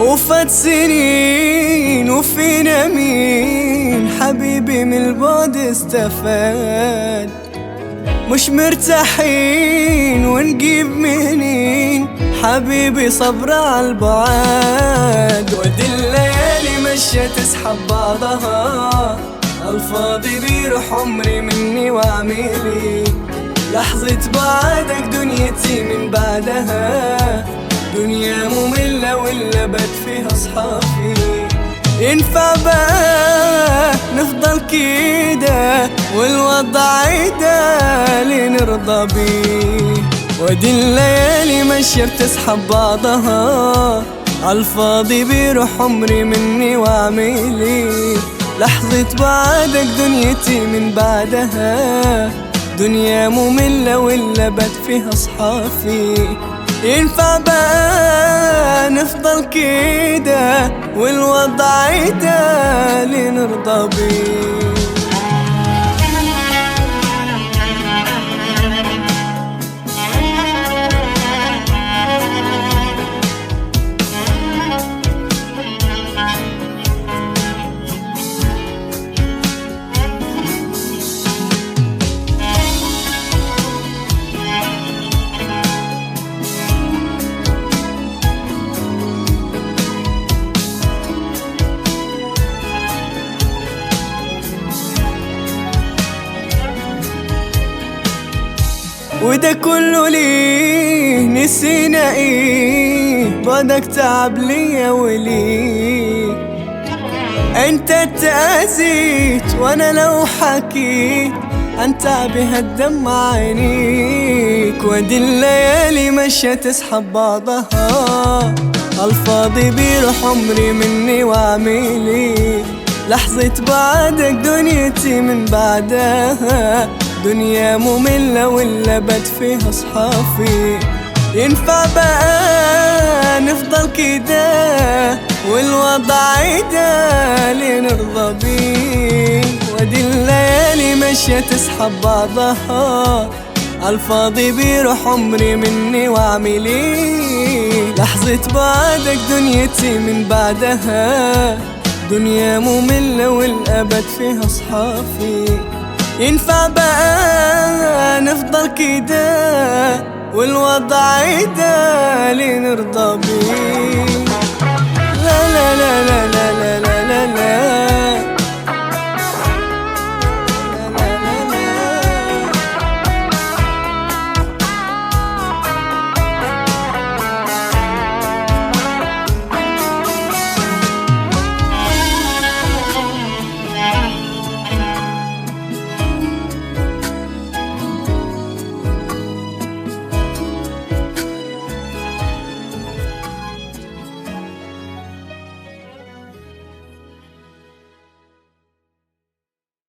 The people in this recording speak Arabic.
وفات سنين وفينا مين حبيبي من البعد استفاد. مش مرتاحين ونجيب منين حبيبي صبر عالبعاد. ودي الليالي ماشية تسحب بعضها، الفاضي بيروح عمري مني وعميلي. لحظة بعدك دنيتي من بعدها، دنيا مملة ولا بات فيها صحابي. ينفع بقى نفضل كده والوضع ده لنرضى بيه؟ ودي الليالي ماشية بتسحب بعضها، عالفاضي بيروح عمري مني وعميلي. لحظة بعدك دنيتي من بعدها، دنيا مملة ولا بات فيها صحافي. ينفع بقى نفضل كده والوضع ده لنرضى بيه؟ وده كله ليه نسينا ايه؟ بعدك تعب ليا وليك. انت اتأذيت وانا لو حكيت عن تعبي هتدمع عينيك. ودي الليالي ماشية تسحب بعضها، عالفاضي بيروح عمري مني وعميلي. لحظة بعدك دنيتي من بعدها، دنيا مملة ولا بات فيها صحافي. ينفع بقى نفضل كده والوضع ده لنرضى بيه؟ ودي الليالي ماشية تسحب بعضها، عالفاضي بيروح عمري مني وعميلي. لحظة بعدك دنيتي من بعدها، دنيا مملة والأبد فيها صحافي. ينفع بقى نفضل كده والوضع ده لنرضى بيه؟ لا لا لا لا لا لا